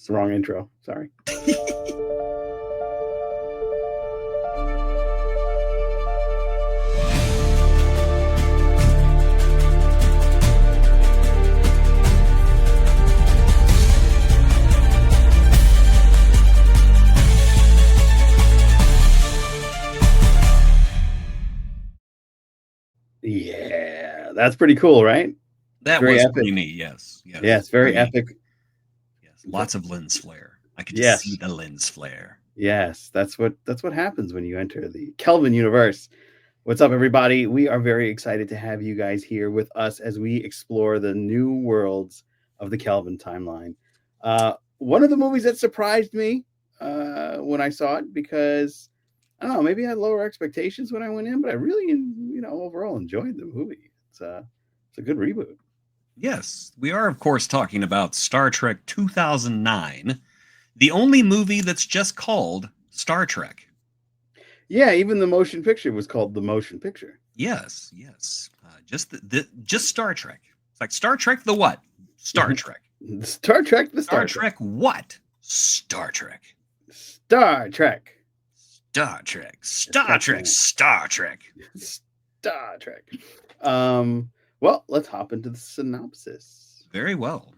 It's the wrong intro. Sorry. Yeah, that's pretty cool, right? That Very was epic. pretty neat. Yes. Yeah, it's very epic. Yes, lots of lens flare. I could Yes. just see the lens flare. Yes, that's what happens when you enter the Kelvin universe. What's up, everybody? We are very excited to have you guys here with us as we explore the new worlds of the Kelvin timeline. One of the movies that surprised me when I saw it, because I don't know, maybe I had lower expectations when I went in, but I really, overall enjoyed the movie. It's a good reboot. Yes, we are, of course, talking about Star Trek 2009, the only movie that's just called Star Trek. Yeah, even the motion picture was called The Motion Picture. Yes. Just Star Trek. It's like Star Trek the what? Star Trek. Star Trek the Star Trek what? Star Trek. Star Trek. Star Trek. Star Trek. Star Trek. Star Trek. Well, let's hop into the synopsis. Very well.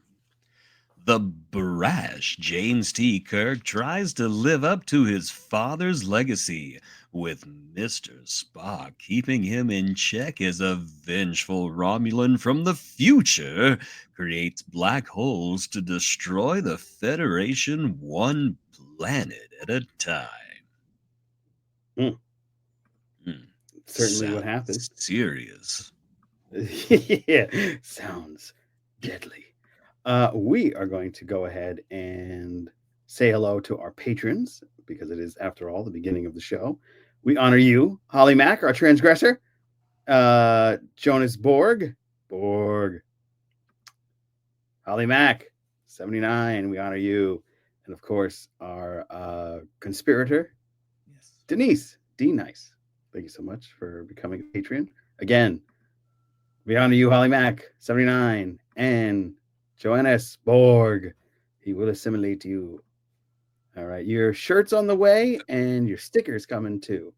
The brash James T. Kirk tries to live up to his father's legacy, with Mr. Spock keeping him in check as a vengeful Romulan from the future creates black holes to destroy the Federation one planet at a time. Certainly what happens. Serious. Yeah, sounds deadly. We are going to go ahead and say hello to our patrons, because it is, after all, the beginning of the show. We honor you, Holly Mack, our transgressor, Jonas Borg, Holly Mack, 79, we honor you. And of course, our conspirator, Yes. Denise, D-Nice. Thank you so much for becoming a patron. Again, we honor you, Holly Mack, 79, and Joannes Borg. He will assimilate you. All right, your shirt's on the way, and your stickers coming too.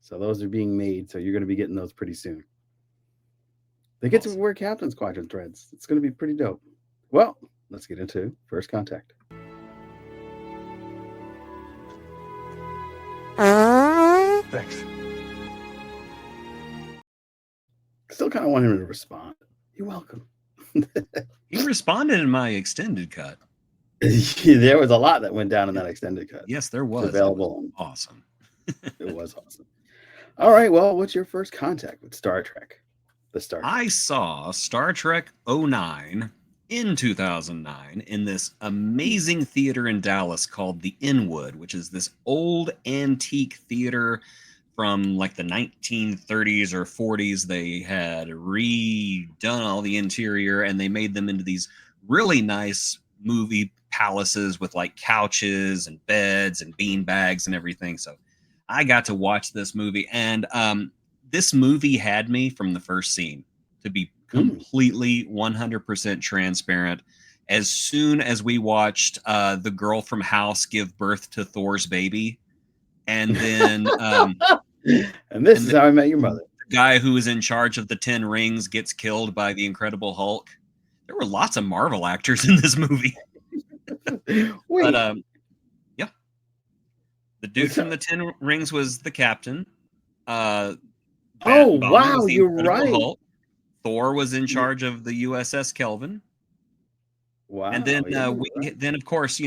So those are being made, so you're going to be getting those pretty soon. They get to wear Captain Squadron threads. It's going to be pretty dope. Well, let's get into First Contact. Thanks. Still kind of want him to respond. You're welcome. He responded in my extended cut. There was a lot that went down in that extended cut. Yes, there was. It's available. It was awesome. It was awesome. All right. Well, what's your first contact with Star Trek? I saw Star Trek 09 in 2009 in this amazing theater in Dallas called the Inwood, which is this old antique theater from like the 1930s or 40s. They had redone all the interior, and they made them into these really nice movie palaces with like couches and beds and bean bags and everything. So I got to watch this movie, and this movie had me from the first scene, to be completely 100% transparent. As soon as we watched the girl from House give birth to Thor's baby, and then and this is how I met your mother. The guy who is in charge of the 10 rings gets killed by the Incredible Hulk. There were lots of Marvel actors in this movie. Wait. But yeah, the dude from the 10 rings was the captain. Oh wow, you're right. Hulk. Thor was in charge of the USS Kelvin. Wow. And then then of course,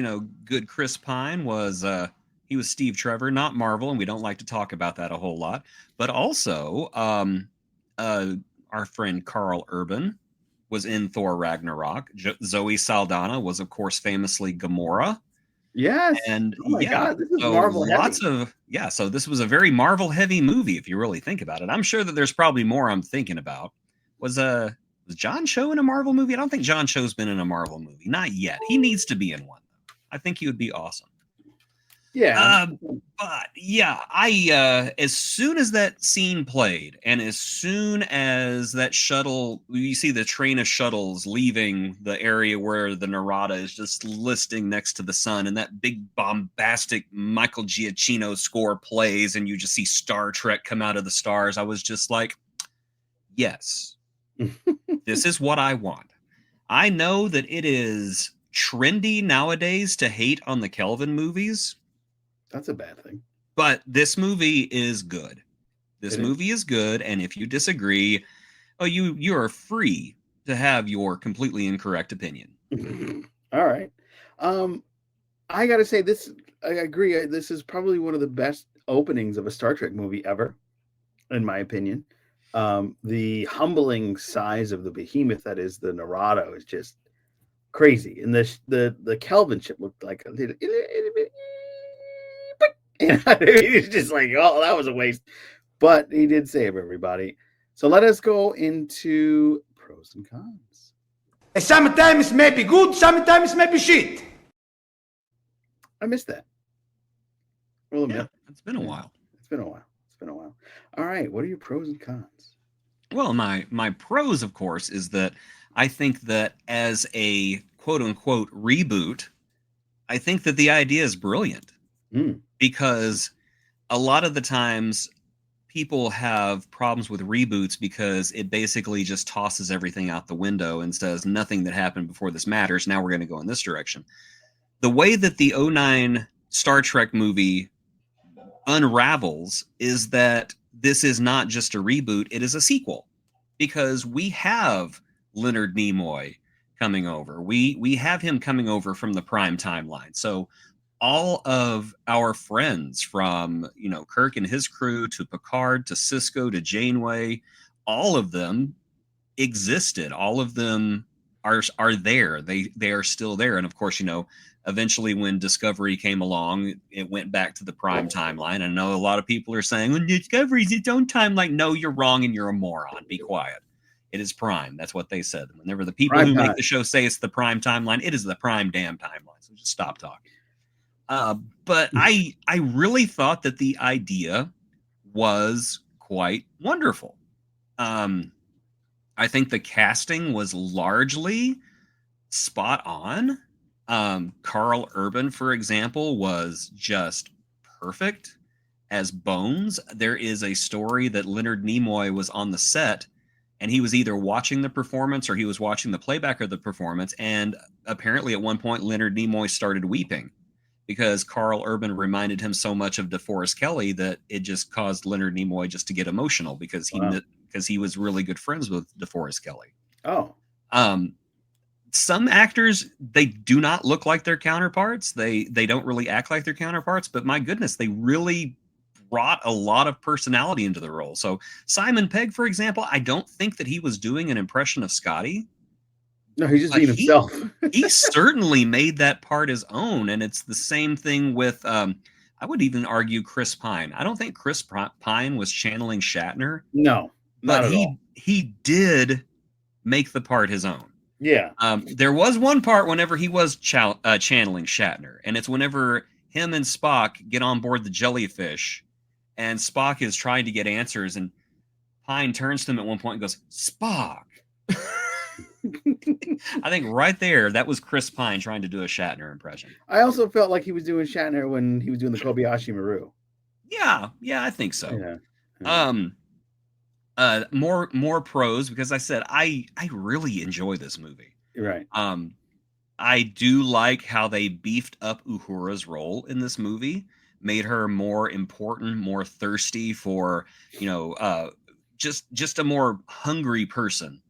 good Chris Pine was he was Steve Trevor, not Marvel, and we don't like to talk about that a whole lot. But also our friend Carl Urban was in Thor Ragnarok. Zoe Saldana was, of course, famously Gamora. Yes. And oh my God, this is Marvel heavy. So this was a very Marvel heavy movie, if you really think about it. I'm sure that there's probably more I'm thinking about. Was John Cho in a Marvel movie? I don't think John Cho's been in a Marvel movie. Not yet. He needs to be in one, though. I think he would be awesome. Yeah. But yeah, I as soon as that scene played, and as soon as that shuttle, you see the train of shuttles leaving the area where the Narada is just listing next to the sun, and that big bombastic Michael Giacchino score plays, and you just see Star Trek come out of the stars, I was just like, yes, this is what I want. I know that it is trendy nowadays to hate on the Kelvin movies. That's a bad thing. But this movie is good. This movie is good, and if you disagree, you are free to have your completely incorrect opinion. All right. I gotta say this. I agree. This is probably one of the best openings of a Star Trek movie ever, in my opinion. The humbling size of the behemoth that is the Narada is just crazy, and the Kelvin ship looked like a little bit. He's just like, oh, that was a waste. But he did save everybody. So let us go into pros and cons. Sometimes may be good, sometimes may be shit. I missed that. Well, yeah, it's been a while. It's been a while. All right, what are your pros and cons? Well, my pros, of course, is that I think that as a quote unquote reboot, I think that the idea is brilliant. Because a lot of the times people have problems with reboots because it basically just tosses everything out the window and says nothing that happened before this matters. Now we're going to go in this direction. The way that the 2009 Star Trek movie unravels is that this is not just a reboot, it is a sequel, because we have Leonard Nimoy coming over. We have him coming over from the Prime timeline. So all of our friends, from Kirk and his crew to Picard to Sisko to Janeway, all of them existed. All of them are there. They are still there. And of course, eventually when Discovery came along, it went back to the Prime timeline. I know a lot of people are saying, well, Discovery's its own timeline. No, you're wrong and you're a moron. Be quiet. It is Prime. That's what they said. Whenever the people who make the show say it's the Prime timeline, it is the Prime damn timeline. So just stop talking. But I really thought that the idea was quite wonderful. I think the casting was largely spot on. Carl Urban, for example, was just perfect as Bones. There is a story that Leonard Nimoy was on the set, and he was either watching the performance or he was watching the playback of the performance, and apparently at one point Leonard Nimoy started weeping because Carl Urban reminded him so much of DeForest Kelley that it just caused Leonard Nimoy just to get emotional because he was really good friends with DeForest Kelley. Oh. Some actors, they do not look like their counterparts. They don't really act like their counterparts, but my goodness, they really brought a lot of personality into the role. So Simon Pegg, for example, I don't think that he was doing an impression of Scotty. No, he's just being himself. He certainly made that part his own. And it's the same thing with, I would even argue, Chris Pine. I don't think Chris Pine was channeling Shatner. No, not but at all. He did make the part his own. Yeah. There was one part whenever he was channeling Shatner, and it's whenever him and Spock get on board the jellyfish, and Spock is trying to get answers, and Pine turns to him at one point and goes, "Spock." I think right there, that was Chris Pine trying to do a Shatner impression. I also felt like he was doing Shatner when he was doing the Kobayashi Maru. Yeah, I think so. Yeah. More pros, because I said I really enjoy this movie. Right. I do like how they beefed up Uhura's role in this movie, made her more important, more thirsty for, just a more hungry person.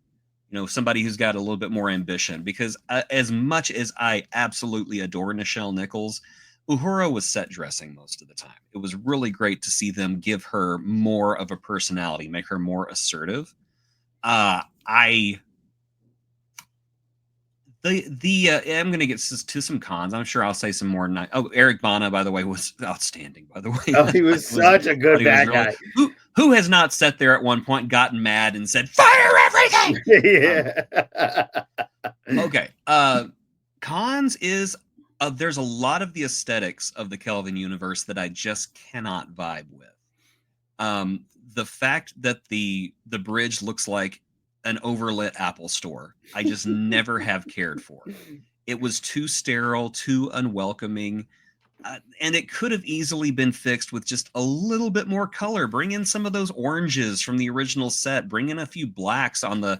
Somebody who's got a little bit more ambition, because as much as I absolutely adore Nichelle Nichols, Uhura was set dressing most of the time. It was really great to see them give her more of a personality, make her more assertive. I'm going to get to some cons. I'm sure I'll say some more. Eric Bana, by the way, was outstanding. By the way, oh, he was such a good bad guy. Who has not sat there at one point, gotten mad, and said, "Fire everything"? Yeah. Okay. Cons is there's a lot of the aesthetics of the Kelvin universe that I just cannot vibe with. The fact that the bridge looks like an overlit Apple store, I just never have cared for. It was too sterile, too unwelcoming. And it could have easily been fixed with just a little bit more color. Bring in some of those oranges from the original set. Bring in a few blacks on the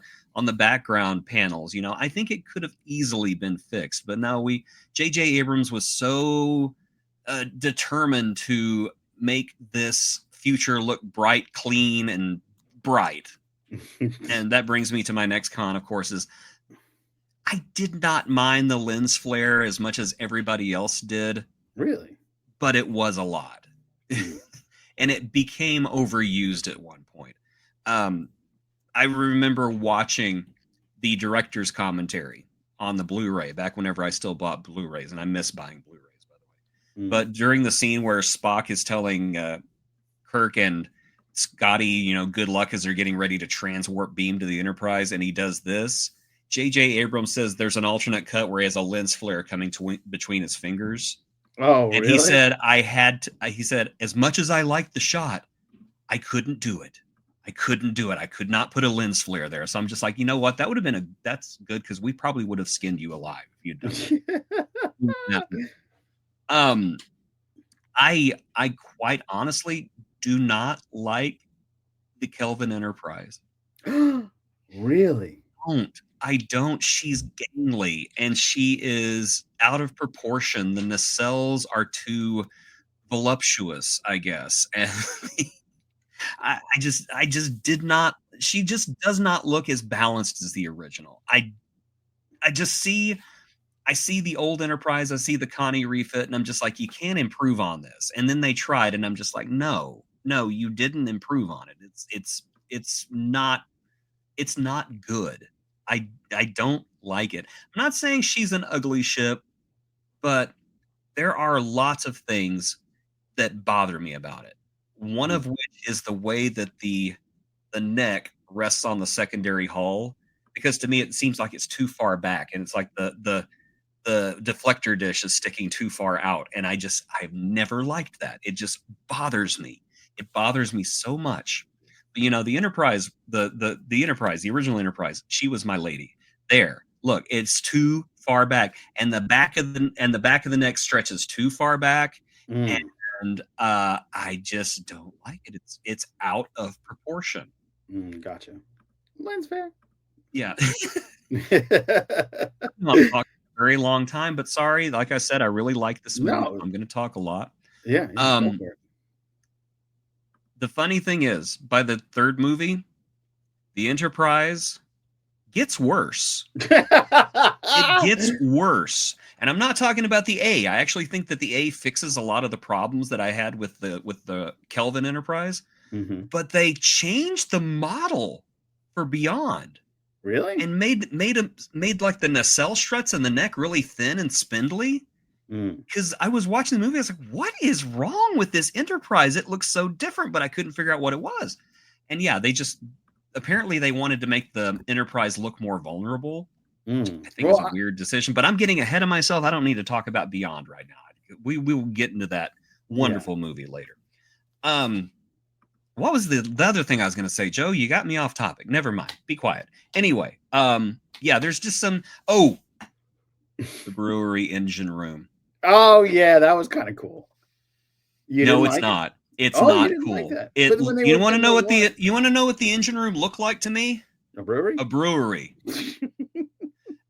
background panels. You know, I think it could have easily been fixed. But no, J.J. Abrams was so determined to make this future look bright, clean, and bright. And that brings me to my next con, of course, is I did not mind the lens flare as much as everybody else did. Really? But it was a lot. And it became overused at one point. I remember watching the director's commentary on the Blu-ray back whenever I still bought Blu-rays, and I miss buying Blu-rays, by the way. But during the scene where Spock is telling Kirk and Scotty, you know, good luck as they're getting ready to transwarp beam to the Enterprise, and he does this, J.J. Abrams says there's an alternate cut where he has a lens flare coming between his fingers. Oh, and really? he said, he said, as much as I liked the shot, I couldn't do it. I could not put a lens flare there. So I'm just like, you know what? That would have been that's good, because we probably would have skinned you alive if you'd done that. I quite honestly do not like the Kelvin Enterprise. Really? I don't. She's gangly and she is out of proportion. The nacelles are too voluptuous, I guess. And I just did not. She just does not look as balanced as the original. I see the old Enterprise. I see the Connie refit, and I'm just like, you can't improve on this. And then they tried, and I'm just like, no, you didn't improve on it. It's not good. I don't like it. I'm not saying she's an ugly ship, but there are lots of things that bother me about it. One of which is the way that the neck rests on the secondary hull, because to me it seems like it's too far back, and it's like the deflector dish is sticking too far out, and I've never liked that. It just bothers me. It bothers me so much. You know, the Enterprise, the Enterprise, the original Enterprise, she was my lady. There, look, it's too far back, and the back of the neck stretches too far back, and I just don't like it. It's out of proportion. Gotcha. Lens fair. Yeah. I'm talking a very long time, but sorry, like I said, I really like this movie. No. I'm going to talk a lot. Yeah. The funny thing is, by the third movie, the Enterprise gets worse. It gets worse. And I'm not talking about the A. I actually think that the A fixes a lot of the problems that I had with the Kelvin Enterprise. But they changed the model for Beyond. Really? And made like the nacelle struts and the neck really thin and spindly. Because I was watching the movie, I was like, what is wrong with this Enterprise? It looks so different, but I couldn't figure out what it was. And yeah, apparently they wanted to make the Enterprise look more vulnerable. I think it's a weird decision, but I'm getting ahead of myself. I don't need to talk about Beyond right now. We will get into that wonderful movie later. What was the other thing I was going to say, Joe? You got me off topic. Never mind. Be quiet. Anyway, yeah, there's just some, the brewery engine room. Oh yeah, that was kind of cool. No, it's not. It's not cool. You want to know what the engine room looked like to me? A brewery? A brewery.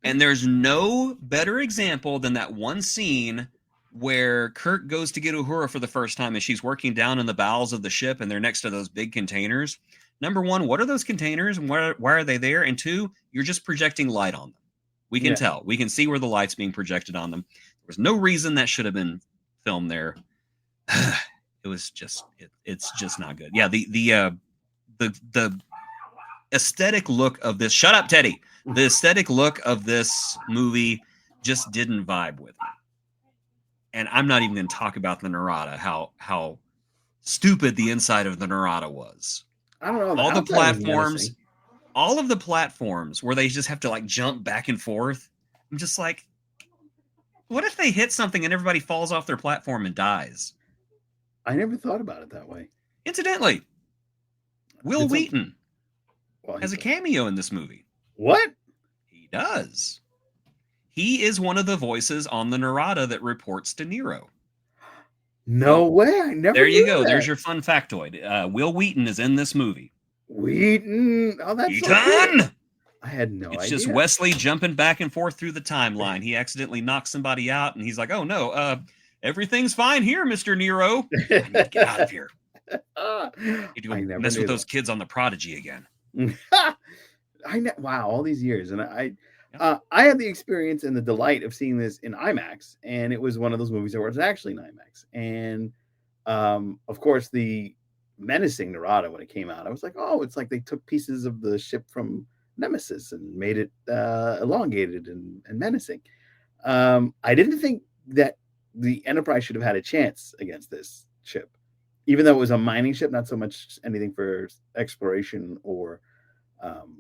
And there's no better example than that one scene where Kirk goes to get Uhura for the first time, and she's working down in the bowels of the ship, and they're next to those big containers. Number one, what are those containers, and why are they there? And two, you're just projecting light on them. We can tell. We can see where the light's being projected on them. There was no reason that should have been filmed there. It was just, it's just not good. Yeah, the aesthetic look of this. Shut up, Teddy. The aesthetic look of this movie just didn't vibe with me. And I'm not even going to talk about the Narada, how stupid the inside of the Narada was. I don't know. All of the platforms where they just have to like jump back and forth. I'm just like, What if they hit something and everybody falls off their platform and dies? I never thought about it that way. Incidentally, Will Did some- Wheaton Well, has a cameo in this movie. What? He does. He is one of the voices on the Narada that reports to Nero. No way! I never. There you knew go. that. There's your fun factoid. Will Wheaton is in this movie. Wheaton. Oh, that's so Wheaton! cool. I had no idea. It's just Wesley jumping back and forth through the timeline. He accidentally knocks somebody out, and he's like, "Oh no, everything's fine here, Mr. Nero. I need to get out of here. I need to go mess with those kids on the Prodigy again." Wow, all these years, and I had the experience and the delight of seeing this in IMAX, and it was one of those movies that was actually in IMAX. And of course, the menacing Narada when it came out, I was like, oh, it's like they took pieces of the ship from Nemesis and made it elongated and menacing. I didn't think that the Enterprise should have had a chance against this ship, even though it was a mining ship, not so much anything for exploration or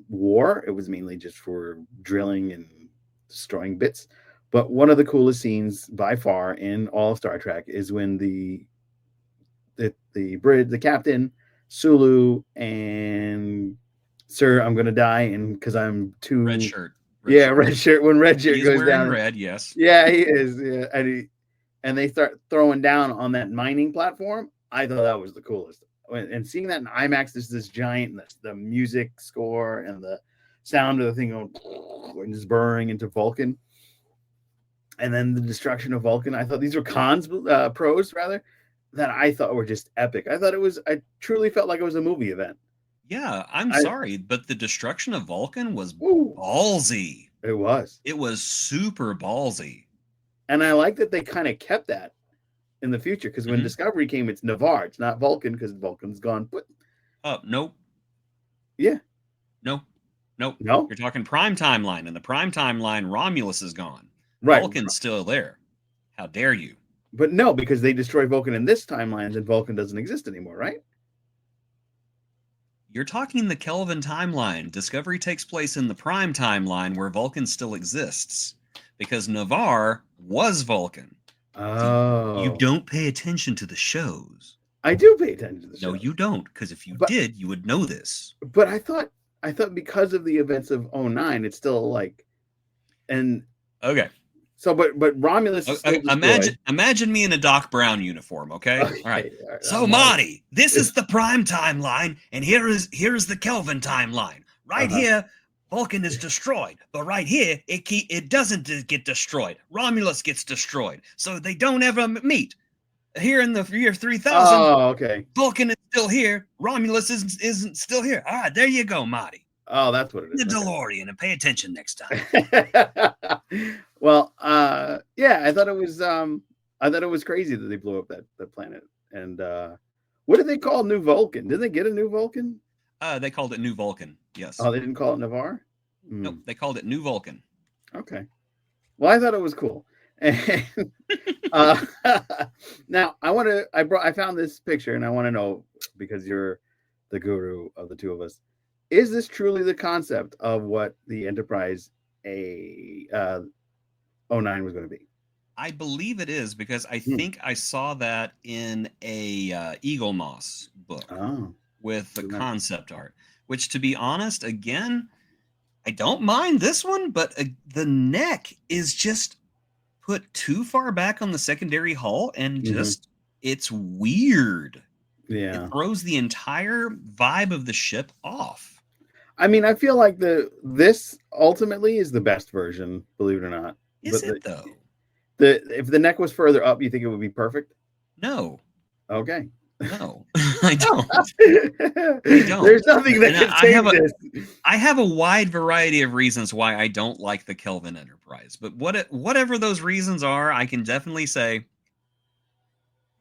war. It was mainly just for drilling and destroying bits. But one of the coolest scenes by far in all of Star Trek is when the captain, Sulu, and Sir, I'm gonna die, and because I'm too Red shirt. Red shirt. When red shirt He's goes wearing down, red. Yes. Yeah, he is. Yeah, and they start throwing down on that mining platform. I thought that was the coolest. And seeing that in IMAX, there's this giant, the music score and the sound of the thing going and just burrowing into Vulcan, and then the destruction of Vulcan. I thought these were pros rather, that I thought were just epic. I truly felt like it was a movie event. Yeah, I'm sorry, but the destruction of Vulcan was ballsy. It was. It was super ballsy. And I like that they kind of kept that in the future, because when Discovery came, it's Navarre, it's not Vulcan, because Vulcan's gone. But nope. Yeah. Nope. No. You're talking prime timeline, and the prime timeline, Romulus is gone. Right. Vulcan's still there. How dare you? But no, because they destroy Vulcan in this timeline, and Vulcan doesn't exist anymore, right? You're talking the Kelvin timeline. Discovery takes place in the prime timeline where Vulcan still exists, because Navarre was Vulcan. Oh. You don't pay attention to the shows. I do pay attention to the shows. No, you don't, because if you did, you would know this. But I thought because of the events of 09, it's still like, and okay. So, but Romulus. Imagine me in a Doc Brown uniform. Okay. All right. So, Marty, this is the prime timeline, and here is the Kelvin timeline. Right here, Vulcan is destroyed, but right here, it doesn't get destroyed. Romulus gets destroyed, so they don't ever meet. Here in the year 3000, okay. Vulcan is still here. Romulus isn't still here. All right, there you go, Marty. Oh, that's what it is. The DeLorean, and pay attention next time. Well, yeah, I thought it was crazy that they blew up that planet. And what did they call New Vulcan? Did they get a New Vulcan? They called it New Vulcan. Yes. Oh, they didn't call it Navarre? Nope, they called it New Vulcan. Okay. Well, I thought it was cool. And now I found this picture, and I want to know, because you're the guru of the two of us, is this truly the concept of what the Enterprise 09 was going to be? I believe it is, because I think I saw that in a Eagle Moss book with the concept art, which, to be honest, again, I don't mind this one, but the neck is just put too far back on the secondary hull, and just it's weird. Yeah. It throws the entire vibe of the ship off. I mean, I feel like this ultimately is the best version, believe it or not. Is it though? If the neck was further up, you think it would be perfect? No. Okay. No, I don't. I don't. There's nothing that can change this. I have a wide variety of reasons why I don't like the Kelvin Enterprise, but whatever those reasons are, I can definitely say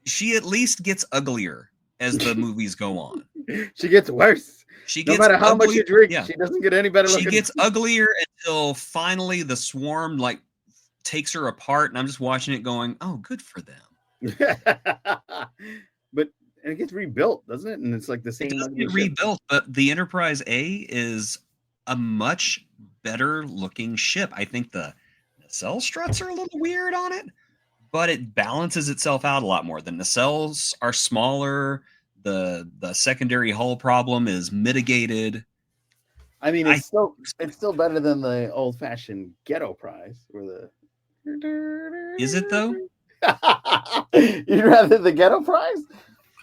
she at least gets uglier as the movies go on. She gets worse. No matter how much you drink, she doesn't get any better looking. She gets uglier until finally the swarm takes her apart, and I'm just watching it going, oh, good for them. But it gets rebuilt, doesn't it? And it's like the same. It doesn't get rebuilt, but the Enterprise A is a much better looking ship. I think the nacelle struts are a little weird on it, but it balances itself out a lot more. The nacelles are smaller. The secondary hull problem is mitigated. I mean, I it's still better than the old fashioned ghetto prize, where the Is it though? You'd rather the ghetto prize?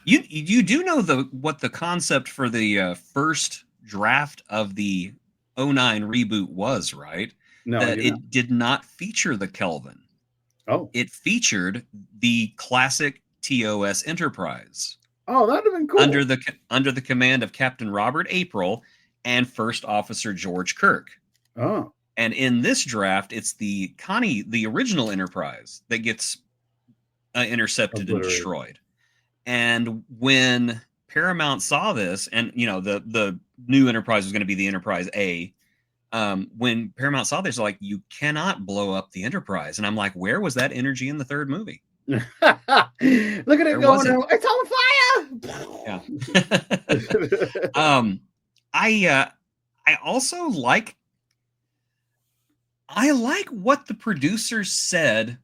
You do know what the concept for the first draft of the '09 reboot was, right? No, I That do it not. did not feature the Kelvin. Oh, It featured the classic TOS Enterprise oh, that'd have been cool. under the command of Captain Robert April and First Officer George Kirk. Oh, And in this draft, it's the original Enterprise that gets intercepted and obliterated. destroyed. And when Paramount saw this, and the new Enterprise was going to be the Enterprise A, when Paramount saw this, like, you cannot blow up the Enterprise. And I'm like, where was that energy in the third movie? Look at it Where was going! it? It's on fire! Yeah. I also like what the producers said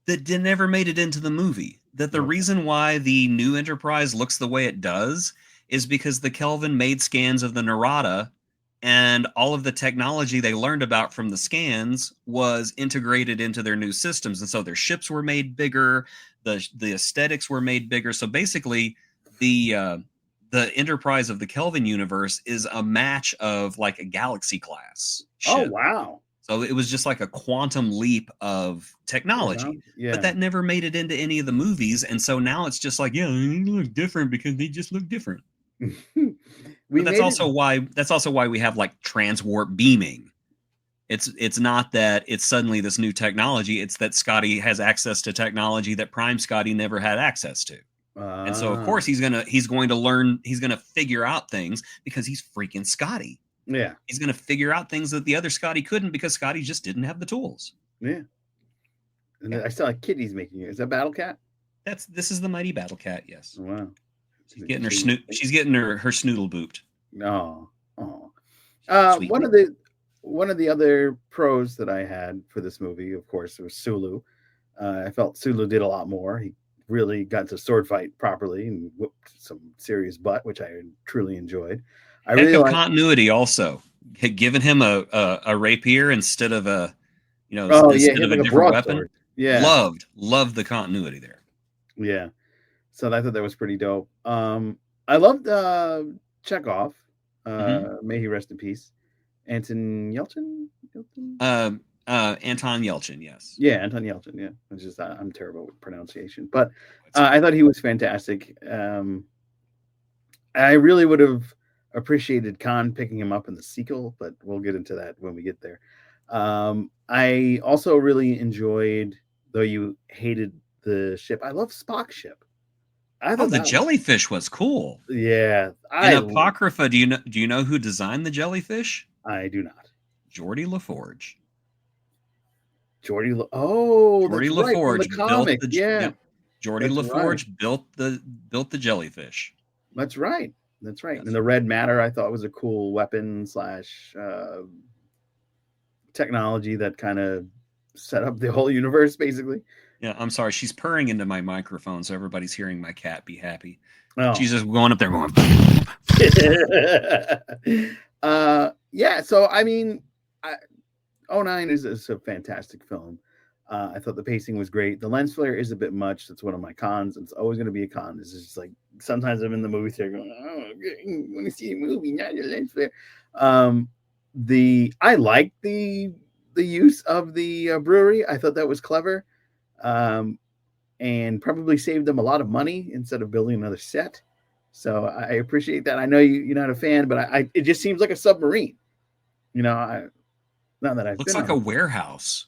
that never made it into the movie. That the reason why the new Enterprise looks the way it does is because the Kelvin made scans of the Narada, and all of the technology they learned about from the scans was integrated into their new systems. And so their ships were made bigger, the aesthetics were made bigger. So basically, the Enterprise of the Kelvin universe is a match of like a Galaxy class ship. Oh, wow. So it was just like a quantum leap of technology. Yeah. But that never made it into any of the movies. And so now it's just like, yeah, they look different because they just look different. That's also why we have like transwarp beaming. It's not that it's suddenly this new technology. It's that Scotty has access to technology that Prime Scotty never had access to. And so of course he's going to learn, he's going to figure out things because he's freaking Scotty. Yeah. He's going to figure out things that the other Scotty couldn't because Scotty just didn't have the tools. Yeah. And I saw Kitty's making it. Is that Battle Cat? This is the mighty Battle Cat, yes. Oh, wow. She's getting her snoodle booped. No. Oh. One of the other pros that I had for this movie, of course, was Sulu. I felt Sulu did a lot more. He really got to sword fight properly and whooped some serious butt, which I truly enjoyed. I Heck really of like continuity also. Had given him a rapier instead of a like different weapon. Sword. Yeah. Loved the continuity there. Yeah. So I thought that was pretty dope. I loved Chekhov. May he rest in peace. Anton Yelchin? Anton Yelchin, yes. Yeah, Anton Yelchin, yeah. It's just I'm terrible with pronunciation. But I thought he was fantastic. I really would have appreciated Khan picking him up in the sequel, but we'll get into that when we get there. I also really enjoyed, though you hated the ship, I love Spock's ship. I thought the jellyfish was cool. Yeah. In Apocrypha, do you know who designed the jellyfish? I do not. Geordie LaForge. Geordie LaForge built Geordie That's LaForge right. built the jellyfish. That's right. And the red matter I thought was a cool weapon / technology that kind of set up the whole universe, basically. Yeah, I'm sorry. She's purring into my microphone, so everybody's hearing my cat be happy. Oh. She's just going up there going. Yeah, so I mean, 09 is a fantastic film. I thought the pacing was great. The lens flare is a bit much. That's one of my cons. It's always going to be a con. It's just like sometimes I'm in the movie theater going, I want to see a movie, not the lens flare. I like the use of the brewery. I thought that was clever, and probably saved them a lot of money instead of building another set. So I appreciate that. I know you're not a fan, but it just seems like a submarine. Not that I've looks been like a warehouse.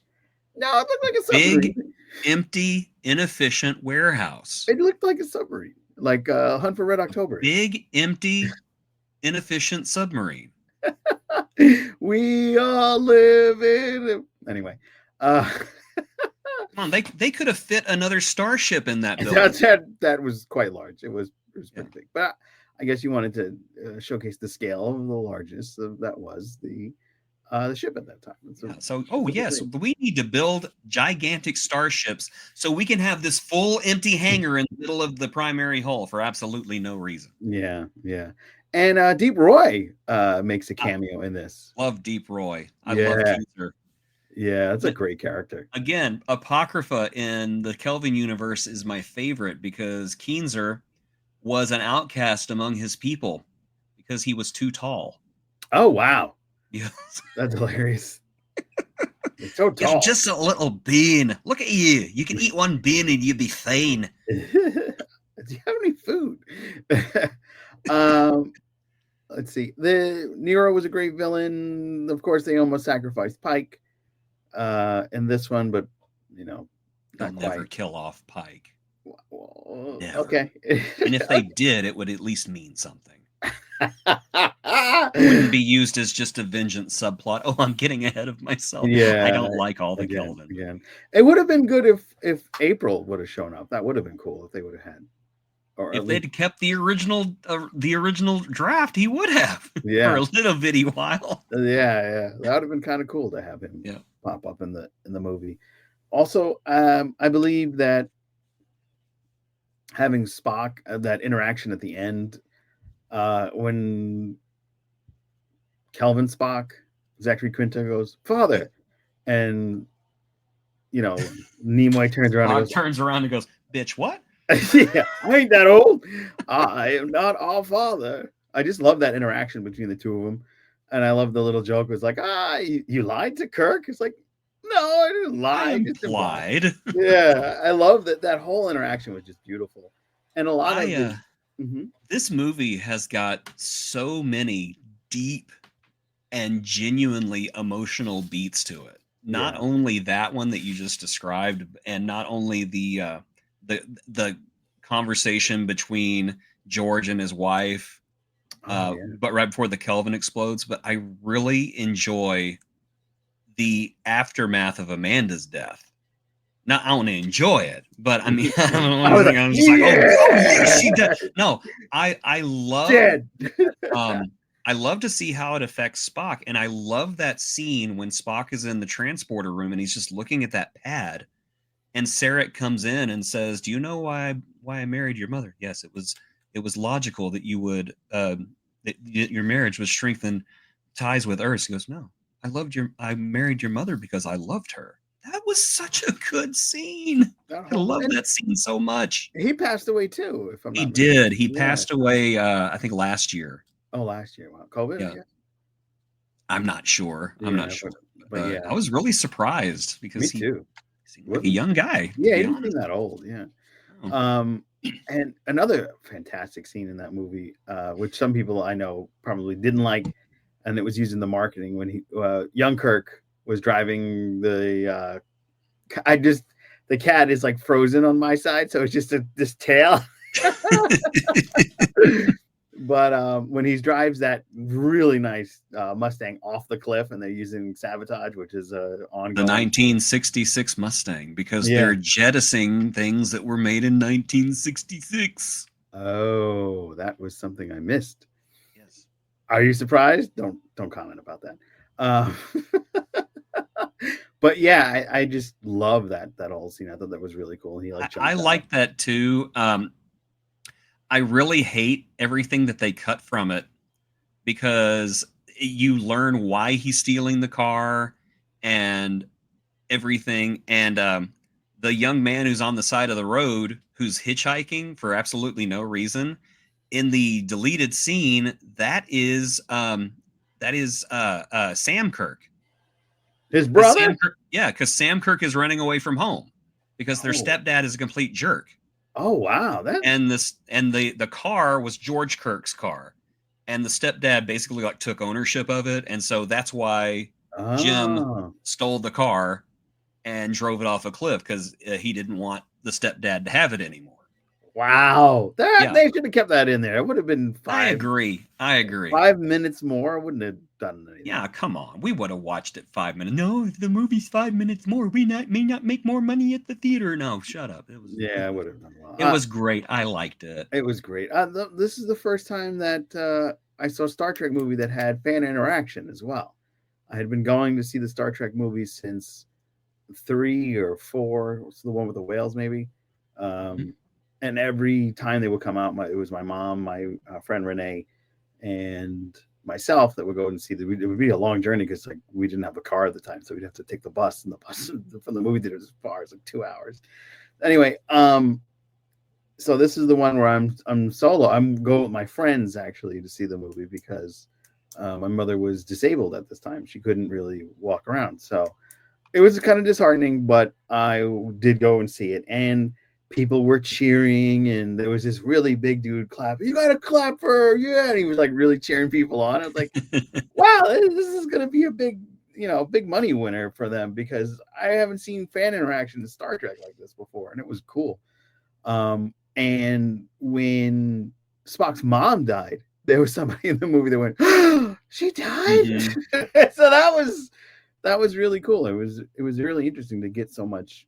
No, it looked like a submarine. Big, empty, inefficient warehouse. It looked like a submarine, like Hunt for Red October. Big, empty, inefficient submarine. We all live in it. Anyway. Come on, they could have fit another starship in that building. That was quite large. It was pretty big. But I guess you wanted to showcase the scale of the largest. So that was the the ship at that time. So we need to build gigantic starships so we can have this full empty hangar in the middle of the primary hull for absolutely no reason. Yeah. And Deep Roy makes a cameo in this. Love Deep Roy. I love Keenser. Yeah, that's a great character. Again, Apocrypha in the Kelvin universe is my favorite because Keenser was an outcast among his people because he was too tall. Oh, wow. Yes. That's hilarious. It's so tall. You're just a little bean. Look at you. You can eat one bean and you'd be fine. Do you have any food? Let's see. The Nero was a great villain. Of course, they almost sacrificed Pike in this one, but they'll never kill off Pike. Well, okay. And if they did, it would at least mean something. It wouldn't be used as just a vengeance subplot. Oh, I'm getting ahead of myself. Yeah, I don't like all the Kelvin. Again, it would have been good if April would have shown up. That would have been cool if they would have had. Or if they'd kept the original draft, he would have. Yeah, for a little bitty while. Yeah, that would have been kind of cool to have him pop up in the movie. Also, I believe that having Spock, that interaction at the end, when Kelvin Spock, Zachary Quinto goes, "Father," and Nimoy turns around and goes, "Bitch, what?" Yeah, I ain't that old. I am not our father. I just love that interaction between the two of them, and I love the little joke. It was like, you lied to Kirk. It's like, no, I didn't lie. I implied. Yeah, I love that whole interaction was just beautiful, and a lot of this movie has got so many deep and genuinely emotional beats to it. Not only that one that you just described, and not only the conversation between George and his wife, but right before the Kelvin explodes. But I really enjoy the aftermath of Amanda's death. Now, I want to enjoy it, but I mean, I'm just like, oh, she did. No, I love I love to see how it affects Spock, and I love that scene when Spock is in the transporter room and he's just looking at that pad, and Sarek comes in and says, "Do you know why I married your mother?" "Yes, it was logical that you would that your marriage would strengthen ties with Earth." He goes, "No, I married your mother because I loved her." That was such a good scene. I love that scene so much. He passed away too, if I'm not mistaken. Did. He passed away, I think, last year. Oh, last year. Wow. COVID? Yeah. I'm not sure. I'm not sure. But I was really surprised because Me too. He seemed like a young guy. Yeah, he didn't seem that old. Yeah. Oh. And another fantastic scene in that movie, which some people I know probably didn't like, and it was used in the marketing when young Kirk was driving the cat is like frozen on my side, so it's just this tail. But when he drives that really nice Mustang off the cliff, and they're using sabotage, which is ongoing. The 1966 Mustang, because they're jettisoning things that were made in 1966. Oh, that was something I missed. Yes. Are you surprised? Don't comment about that. But yeah, I just love that whole scene. I thought that was really cool. He I like that too. I really hate everything that they cut from it, because you learn why he's stealing the car and everything. And the young man who's on the side of the road, who's hitchhiking for absolutely no reason, in the deleted scene, that is Sam Kirk. His brother? Because Sam Kirk is running away from home because their stepdad is a complete jerk. Oh wow! And the car was George Kirk's car, and the stepdad basically took ownership of it, and so that's why Jim stole the car and drove it off a cliff, because he didn't want the stepdad to have it anymore. Wow, they should have kept that in there. It would have been 5. I agree. 5 minutes more. I wouldn't have done anything. Yeah, come on. We would have watched it 5 minutes. No, if the movie's 5 minutes more, we may not make more money at the theater. No, shut up. It was. Yeah, I would have done well. It was great. I liked it. It was great. This is the first time that I saw a Star Trek movie that had fan interaction as well. I had been going to see the Star Trek movies since 3 or 4. What's the one with the whales, maybe? And every time they would come out, it was my mom, my friend Renee, and myself that would go and see it would be a long journey because like we didn't have a car at the time, so we'd have to take the bus, and the bus from the movie theater as far as like 2 hours. Anyway, so this is the one where I'm solo. I'm going with my friends actually to see the movie because my mother was disabled at this time. She couldn't really walk around, so it was kind of disheartening. But I did go and see it, and people were cheering, and there was this really big dude clapping. You gotta clap for her, yeah! And he was like really cheering people on. I was like, wow, this is gonna be a big, big money winner for them because I haven't seen fan interaction in Star Trek like this before, and it was cool. And when Spock's mom died, there was somebody in the movie that went, oh, she died. So that was really cool. It was really interesting to get so much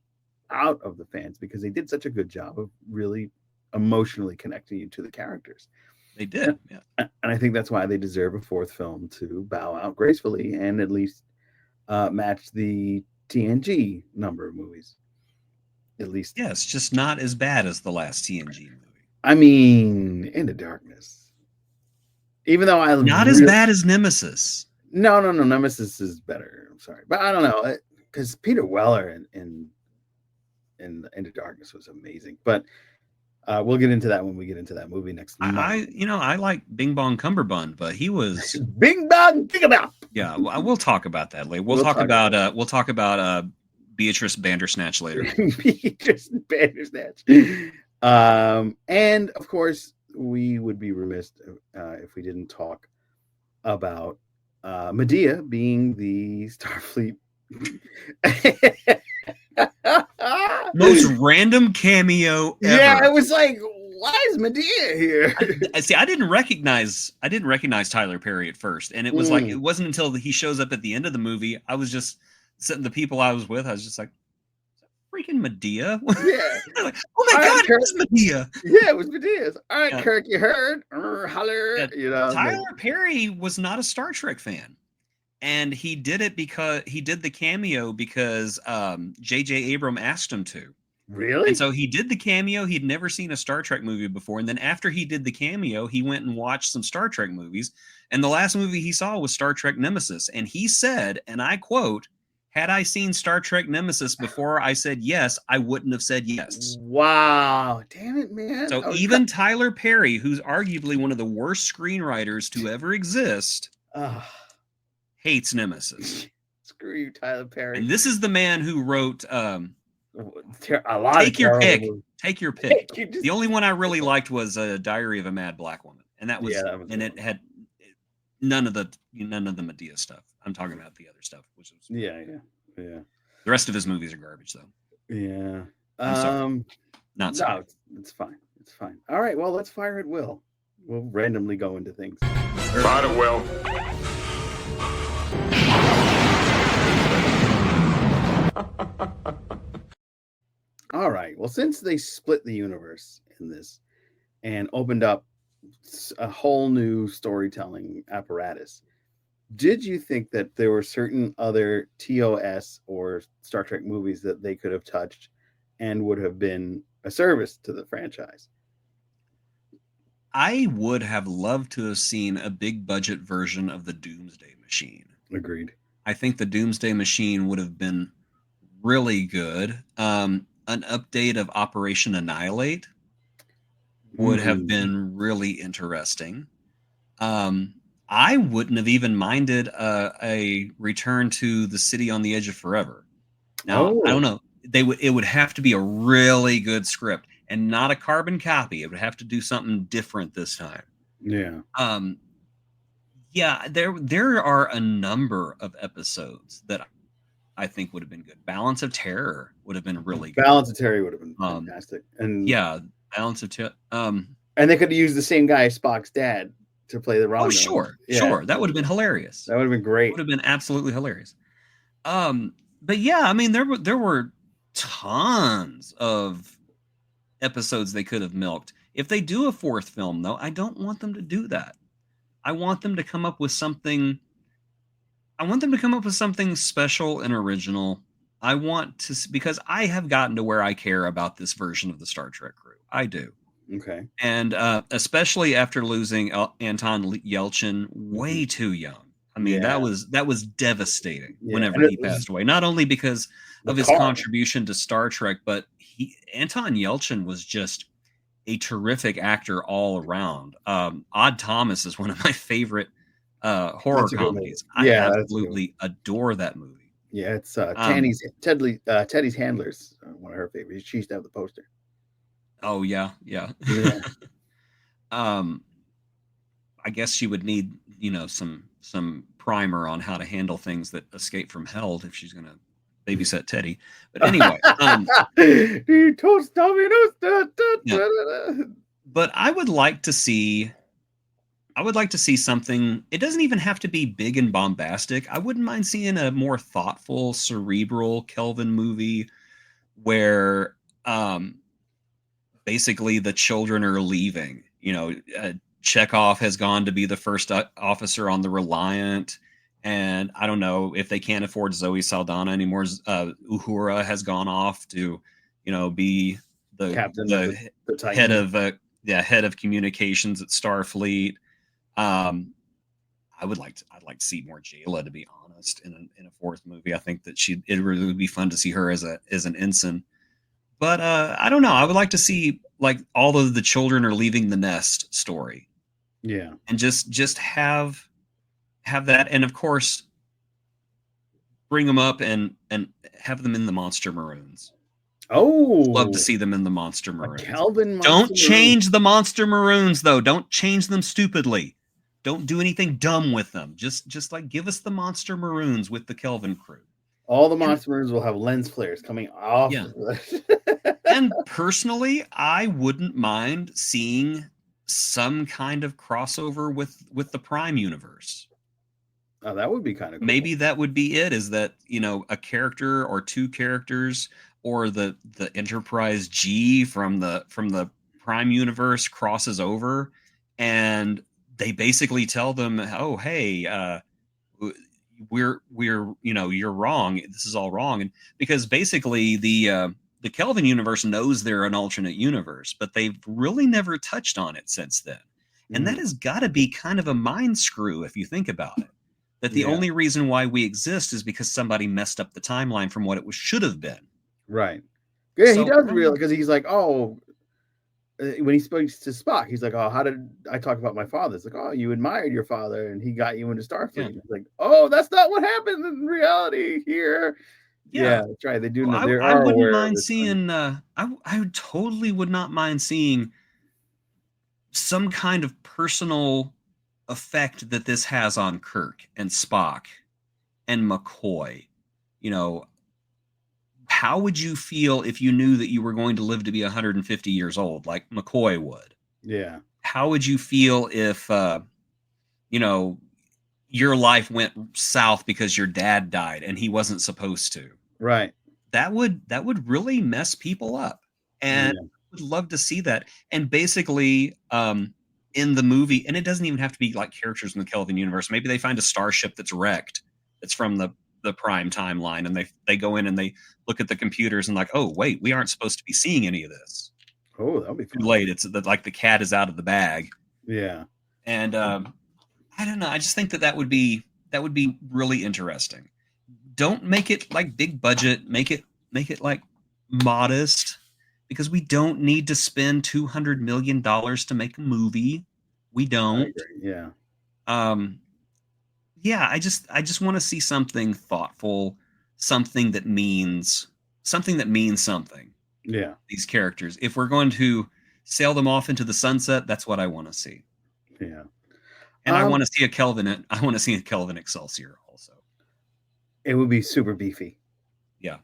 out of the fans because they did such a good job of really emotionally connecting you to the characters. They did, yeah. And I think that's why they deserve a 4th film to bow out gracefully and at least match the TNG number of movies. At least, yeah, it's just not as bad as the last TNG movie. I mean, Into Darkness. Even though I not as bad as Nemesis. No, Nemesis is better. I'm sorry, but I don't know because Peter Weller in Into Darkness was amazing. But we'll get into that when we get into that movie next month. I like Bing Bong Cumberbund, but he was Bing Bong Cumberbund. Yeah, we'll talk about that later. We'll talk about Beatrice Bandersnatch later. Beatrice Bandersnatch. And of course, we would be remiss if we didn't talk about Medea being the Starfleet. Most random cameo ever. Yeah, it was like, why is Medea here? I didn't recognize Tyler Perry at first, and it was like it wasn't until he shows up at the end of the movie. I was just the people I was with. I was just like, freaking Medea. Yeah. Like, oh my God, it was Medea. Yeah, it was Medea. All right, Kirk, you heard. Holler. Yeah, Tyler Perry was not a Star Trek fan. And he did it because he did the cameo because J.J. Abrams asked him to. Really? And so he did the cameo. He'd never seen a Star Trek movie before. And then after he did the cameo, he went and watched some Star Trek movies. And the last movie he saw was Star Trek Nemesis. And he said, and I quote, had I seen Star Trek Nemesis before I said yes, I wouldn't have said yes. Wow. Damn it, man. So even Tyler Perry, who's arguably one of the worst screenwriters to ever exist, hates Nemesis. Screw you, Tyler Perry. And this is the man who wrote a lot. Take your pick. Take your pick. The the only one I really liked was Diary of a Mad Black Woman, and that was it had none of the Medea stuff. I'm talking about the other stuff, which was yeah. The rest of his movies are garbage, though. Yeah. I'm sorry. Not sorry. No, it's fine. It's fine. All right. Well, let's fire at will. We'll randomly go into things. Fire at will. All right. Well, since they split the universe in this and opened up a whole new storytelling apparatus, did you think that there were certain other TOS or Star Trek movies that they could have touched and would have been a service to the franchise? I would have loved to have seen a big budget version of the Doomsday Machine. Agreed. I think the Doomsday Machine would have been really good. An update of Operation Annihilate would have been really interesting. I wouldn't have even minded a return to the City on the Edge of Forever. Now, I don't know. It would have to be a really good script and not a carbon copy. It would have to do something different this time. Yeah. Yeah, there are a number of episodes that I think would have been good. Balance of Terror would have been really good. Balance of Terror would have been fantastic. And yeah, Balance of Terror. And they could have used the same guy, Spock's dad, to play the Rondo. Oh, sure. That would have been hilarious. That would have been great. Would have been absolutely hilarious. But yeah, I mean, there were tons of episodes they could have milked. If they do a 4th film, though, I don't want them to do that. I want them to come up with something I want them to come up with something special and original. I want to, because I have gotten to where I care about this version of the Star Trek crew. I do. Okay. And especially after losing Anton Yelchin way too young. I mean, Yeah. that was devastating Yeah. whenever And it he was passed away. Not only because of his Picard. contribution to Star Trek, but Anton Yelchin was just a terrific actor all around. Odd Thomas is one of my favorite horror That's a good movie. comedies. Yeah, I that's a good absolutely adore that movie. Yeah, it's Teddy's Handlers, one of her favorites. She used to have the poster. Oh yeah. Yeah. I guess she would need, some primer on how to handle things that escape from hell if she's gonna babysit Teddy. But anyway, yeah. But I would like to see something. It doesn't even have to be big and bombastic. I wouldn't mind seeing a more thoughtful, cerebral Kelvin movie where basically the children are leaving. Chekhov has gone to be the first officer on the Reliant, and I don't know if they can't afford Zoe Saldana anymore. Uhura has gone off to, be the Captain the of the head of head of communications at Starfleet. I'd like to see more Jayla, to be honest, in a fourth movie. I think that it really would be fun to see her as an ensign. But I don't know. I would like to see like all of the children are leaving the nest story. Yeah. And just have that, and of course bring them up and have them in the Monster Maroons. Oh, love to see them in the Monster Maroons. Kelvin Don't change the Monster Maroons though. Don't change them stupidly. Don't do anything dumb with them. Just like give us the Monster Maroons with the Kelvin crew. All the Monster Maroons will have lens flares coming off. Yeah. And personally, I wouldn't mind seeing some kind of crossover with the Prime universe. Oh, that would be kind of cool. Maybe that would be it, is that, a character or two characters or the Enterprise G from the Prime universe crosses over, and they basically tell them, oh, hey, we're you're wrong. This is all wrong. And because basically the Kelvin universe knows they're an alternate universe, but they've really never touched on it since then. And that has got to be kind of a mind screw if you think about it. That the only reason why we exist is because somebody messed up the timeline from what it should have been. Right. Yeah, so, he does realize, because he's like, oh, when he speaks to Spock, he's like, oh, how did I talk about my father? It's like, oh, you admired your father and he got you into Starfleet. Yeah. It's like, oh, that's not what happened in reality here. Yeah, that's right. They do. Well, I wouldn't mind seeing. I totally would not mind seeing some kind of personal effect that this has on Kirk and Spock and McCoy. How would you feel if you knew that you were going to live to be 150 years old, like McCoy would? Yeah. How would you feel if, your life went south because your dad died and he wasn't supposed to? Right. That would really mess people up. And I would love to see that. And basically, in the movie, and it doesn't even have to be like characters in the Kelvin universe. Maybe they find a starship that's wrecked, that's from the Prime timeline, and they go in and they look at the computers and like, oh wait, we aren't supposed to be seeing any of this. Oh, that'll be fun. Too late. It's like the cat is out of the bag. Yeah. And I don't know. I just think that would be really interesting. Don't make it like big budget. Make it like modest, because we don't need to spend $200 million to make a movie. We don't. Yeah. Yeah, I just want to see something thoughtful, something that means something. Yeah. These characters. If we're going to sail them off into the sunset, that's what I want to see. Yeah. And I want to see a Kelvin. I want to see a Kelvin Excelsior also. It would be super beefy. Yeah.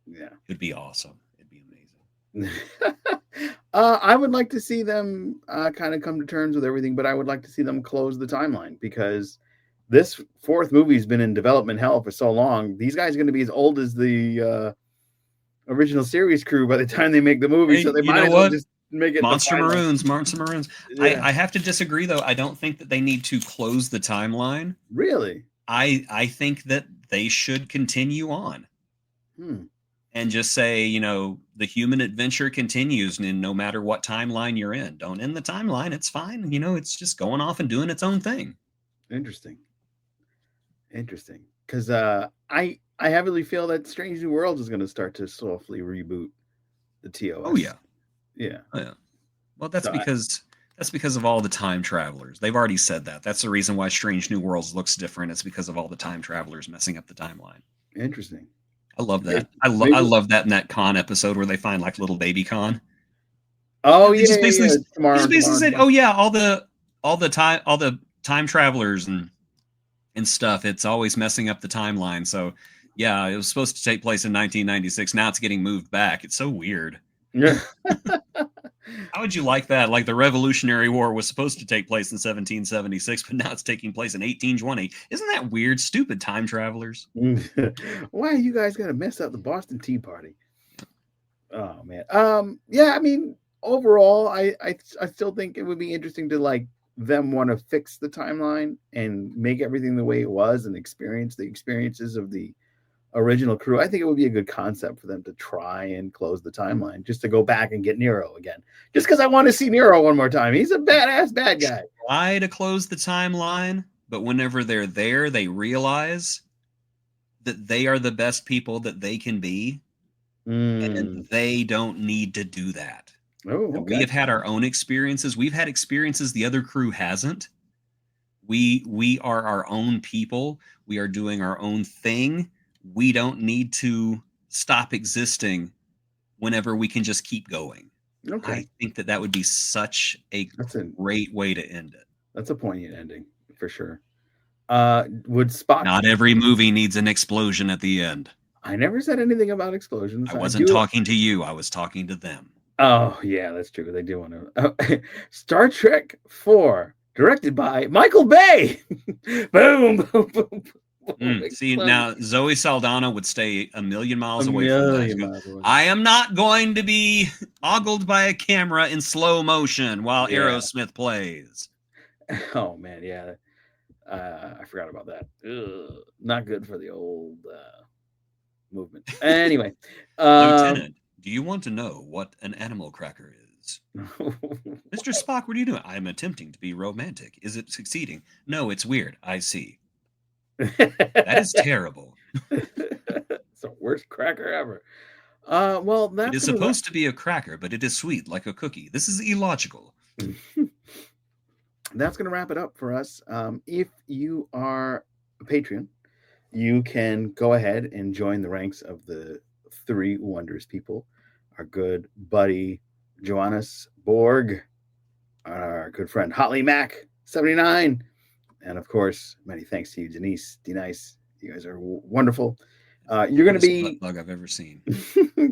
Yeah. It'd be awesome. It'd be amazing. I would like to see them kind of come to terms with everything, but I would like to see them close the timeline, because this fourth movie has been in development hell for so long. These guys are going to be as old as the original series crew by the time they make the movie. Hey, so they might as well just make it Monster Maroons. Yeah. I have to disagree, though. I don't think that they need to close the timeline. Really? I think that they should continue on. And just say, the human adventure continues, and no matter what timeline you're in, don't end the timeline. It's fine. It's just going off and doing its own thing. Interesting. Because I heavily feel that Strange New Worlds is going to start to softly reboot the TOS. Oh yeah. Oh, yeah. Well, that's because of all the time travelers. They've already said that. That's the reason why Strange New Worlds looks different. It's because of all the time travelers messing up the timeline. Interesting. I love that. I love that in that Khan episode where they find like little baby Khan. Oh yeah, just basically said, oh yeah, all the time travelers and stuff. It's always messing up the timeline. So yeah, it was supposed to take place in 1996. Now it's getting moved back. It's so weird. Yeah. How would you like that? Like the Revolutionary War was supposed to take place in 1776, but now it's taking place in 1820. Isn't that weird? Stupid time travelers. Why you guys got to mess up the Boston Tea Party? Oh man. Yeah. I mean, overall, I still think it would be interesting to like them want to fix the timeline and make everything the way it was and experience the experiences of the original crew. I think it would be a good concept for them to try and close the timeline, just to go back and get Nero again. Just because I want to see Nero one more time. He's a badass bad guy. Try to close the timeline, but whenever they're there, they realize that they are the best people that they can be, and they don't need to do that. Oh, okay. We have had our own experiences. We've had experiences the other crew hasn't. We are our own people. We are doing our own thing. We don't need to stop existing whenever we can just keep going. Okay. I think that would be such a great way to end it. That's a poignant ending for sure. Would Spock... Not every movie needs an explosion at the end. I never said anything about explosions. I wasn't talking to you. I was talking to them. Oh, yeah, that's true. They do want to... Star Trek 4, directed by Michael Bay. Boom, boom, boom. See, now Zoe Saldana would stay a million miles away from that. I am not going to be ogled by a camera in slow motion while Aerosmith plays. Oh, man, yeah. I forgot about that. Ugh, not good for the old movement. Anyway. Lieutenant, do you want to know what an animal cracker is? Mr. Spock, what are you doing? I'm attempting to be romantic. Is it succeeding? No, it's weird. I see. That is terrible. It's the worst cracker ever. Well, that's it is supposed to be a cracker, but it is sweet like a cookie. This is illogical. That's going to wrap it up for us. If you are a Patreon, you can go ahead and join the ranks of the three wondrous people. Our good buddy Johannes Borg, our good friend Holly Mac 79. And of course, many thanks to you, Denise, D-Nice. You guys are wonderful. You're going to be bug I've ever seen.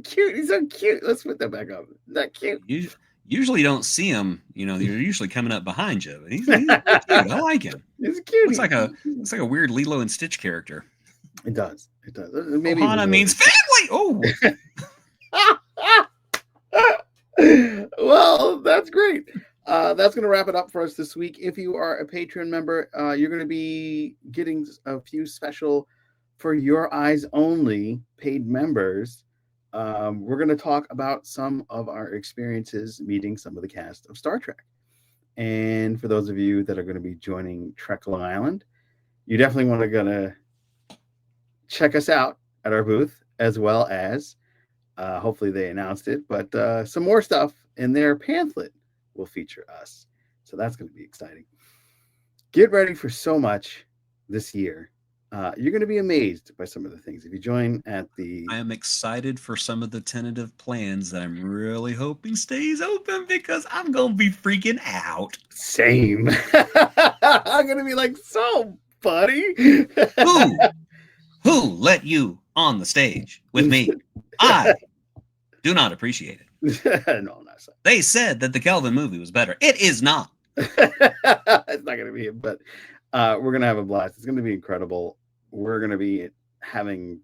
Cute. He's so cute. Let's put that back up. That cute. You usually don't see him. They're usually coming up behind you. But he's cute. I like him. He's cute. Looks like a weird Lilo and Stitch character. It does. Maybe Ohana means family. Oh. Well, that's great. That's going to wrap it up for us this week. If you are a Patreon member, you're going to be getting a few special for your eyes only paid members. We're going to talk about some of our experiences meeting some of the cast of Star Trek. And for those of you that are going to be joining Trek Long Island, you definitely want to check us out at our booth, as well as hopefully they announced it, but some more stuff in their pamphlet will feature us. So that's going to be exciting. Get ready for so much this year. You're going to be amazed by some of the things. If you join at the... I am excited for some of the tentative plans that I'm really hoping stays open, because I'm going to be freaking out. Same. I'm going to be like, so, buddy. Who let you on the stage with me? I do not appreciate it. No, not so. They said that the Kelvin movie was better. It is not. It's not going to be it, but we're going to have a blast. It's going to be incredible. We're going to be having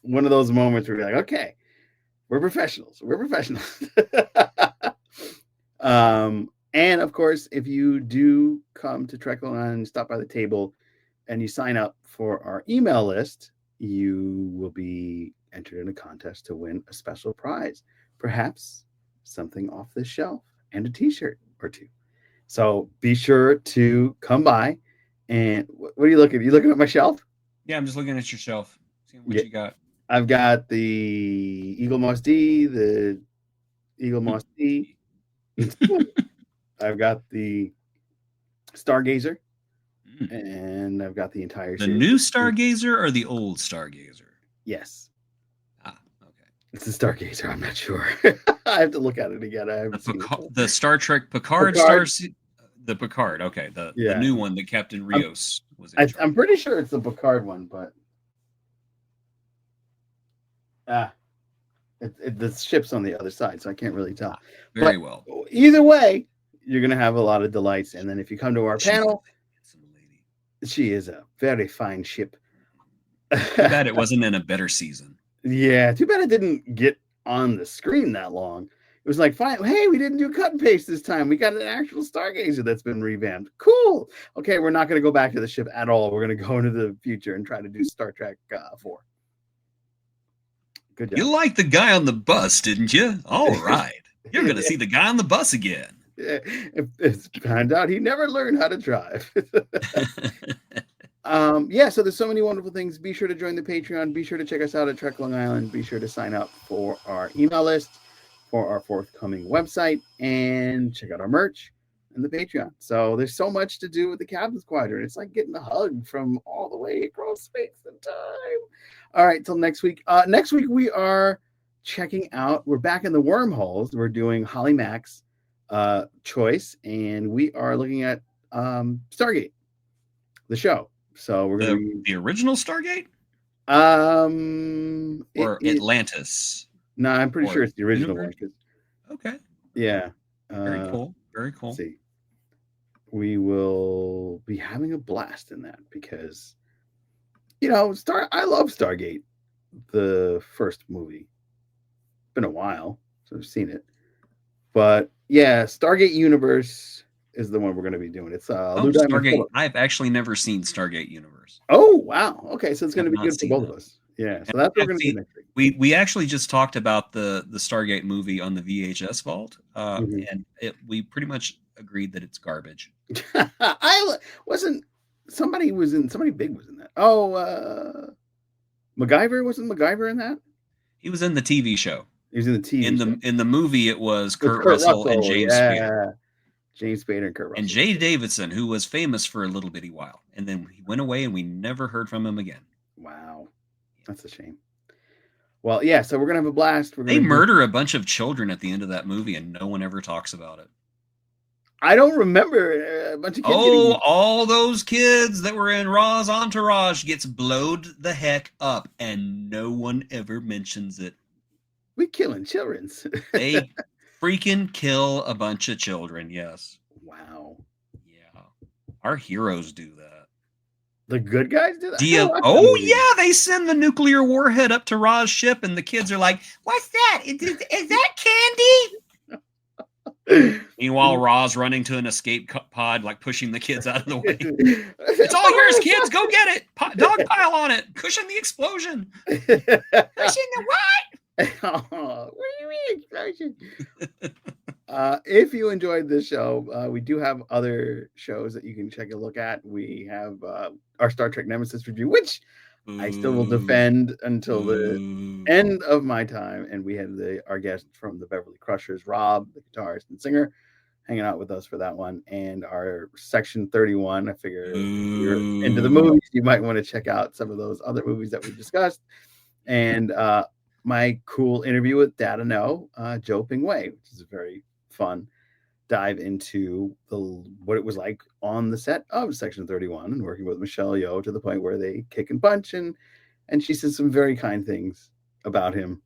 one of those moments where we're like, okay, we're professionals. And of course, if you do come to Trek Long Island and stop by the table and you sign up for our email list, you will be entered in a contest to win a special prize, perhaps something off the shelf and a t-shirt or two. So be sure to come by. And what are you looking at? You looking at my shelf? Yeah, I'm just looking at your shelf, seeing what Yeah. you got. I've got the Eagle Moss D, the Eagle Moss D. I've got the Stargazer, and I've got the entire The series. new Stargazer or the old Stargazer? Yes. Ah, okay. It's the Stargazer. I'm not sure. I have to look at it again. I haven't seen it. The Star Trek Picard, the Picard. Okay, the new one that Captain Rios was in charge. I'm pretty sure it's the Picard one, but the ship's on the other side, so I can't really tell. Very well. Either way, you're going to have a lot of delights. And then if you come to our panel, she is a very fine ship. Too bad it wasn't in a better season. Yeah, too bad it didn't get on the screen that long. It was like, fine, hey, we didn't do cut and paste this time. We got an actual Stargazer that's been revamped. Cool. Okay, we're not going to go back to the ship at all. We're going to go into the future and try to do Star Trek 4. Good job. You liked the guy on the bus, didn't you? All right. You're going to see the guy on the bus again. It's found out he never learned how to drive. So there's so many wonderful things. Be sure to join the Patreon. Be sure to check us out at Trek Long Island. Be sure to sign up for our email list for our forthcoming website, and check out our merch and the Patreon. So there's so much to do with the Captain Squadron. It's like getting a hug from all the way across space and time. All right, till next week. Next week we are checking out. We're back in the wormholes. We're doing Holly Mack's choice, and we are looking at Stargate, the show. So we're going to the original Stargate, or Atlantis. No, I'm pretty sure it's the original one. Okay. Yeah. Very cool. Very cool. Let's see. We will be having a blast in that because, I love Stargate, the first movie. It's been a while, so I've seen it. But yeah, Stargate Universe is the one we're going to be doing. It's Stargate. I've actually never seen Stargate Universe. Oh, wow. Okay, so it's going to be good for both of us. Yeah, so that's what we're going to do next week. We actually just talked about the Stargate movie on the VHS vault, and we pretty much agreed that it's garbage. Somebody big was in that. Oh, MacGyver, wasn't MacGyver in that? He was in the TV show. He was in the TV show. In the movie, it was Kurt Russell and James Spader. James Spader and Kurt Russell. And Jay Davidson, who was famous for a little bitty while, and then he went away, and we never heard from him again. Wow. That's a shame. Well, yeah, so we're going to have a blast. They murder a bunch of children at the end of that movie, and no one ever talks about it. I don't remember a bunch of kids. All those kids that were in Raw's entourage gets blowed the heck up, and no one ever mentions it. We killing children. They freaking kill a bunch of children, yes. Wow. Yeah. Our heroes do that. The good guys do that? They send the nuclear warhead up to Ra's ship, and the kids are like, "What's that? Is that candy?" Meanwhile, Ra's running to an escape pod, like pushing the kids out of the way. It's all yours, kids. Go get it. Dog pile on it. Cushion the explosion. Cushion the what? What do you mean explosion? If you enjoyed this show, we do have other shows that you can check a look at. We have our Star Trek Nemesis review, which I still will defend until the end of my time. And we had our guest from the Beverly Crushers, Rob, the guitarist and singer, hanging out with us for that one. And our Section 31, I figure if you're into the movies, you might want to check out some of those other movies that we discussed. And my cool interview with Data No, Joe Ping-Wei, which is a very fun dive into what it was like on the set of Section 31 and working with Michelle Yeoh to the point where they kick and punch, and she said some very kind things about him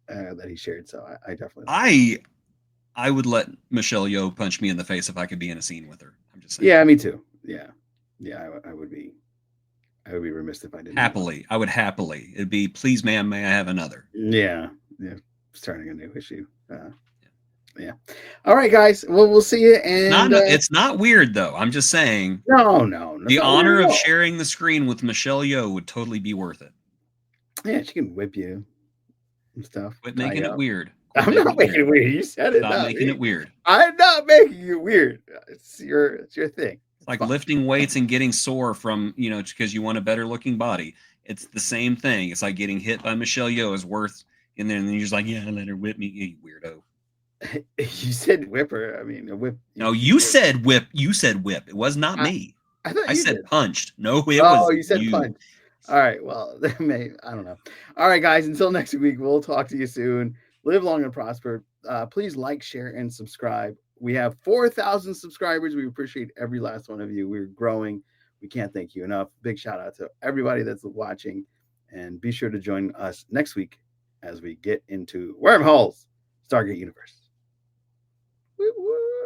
that he shared. So I definitely I would let Michelle Yeoh punch me in the face if I could be in a scene with her. I'm just saying. Yeah, me too. Yeah, I would be remiss if I didn't. I would happily. It'd be, please, ma'am, may I have another? Yeah, starting a new issue. Yeah. All right, guys. Well, we'll see you. And It's not weird though. I'm just saying no. the honor of sharing the screen with Michelle Yeoh would totally be worth it. Yeah, she can whip you and stuff. Quit making it weird. I'm not making it weird. You said it. Stop making it weird. I'm not making it weird. It's your thing. It's like lifting weights and getting sore from, because you want a better looking body. It's the same thing. It's like getting hit by Michelle Yeoh is worth, and then you're just like, yeah, let her whip me, you weirdo. You said whipper. I mean, a whip. No, you said whip. You said whip. It was not me. I said punched. No, it was you said punch. All right. Well, I don't know. All right, guys. Until next week, we'll talk to you soon. Live long and prosper. Please like, share, and subscribe. We have 4,000 subscribers. We appreciate every last one of you. We're growing. We can't thank you enough. Big shout out to everybody that's watching. And be sure to join us next week as we get into Wormholes, Stargate Universe. Woo-woo.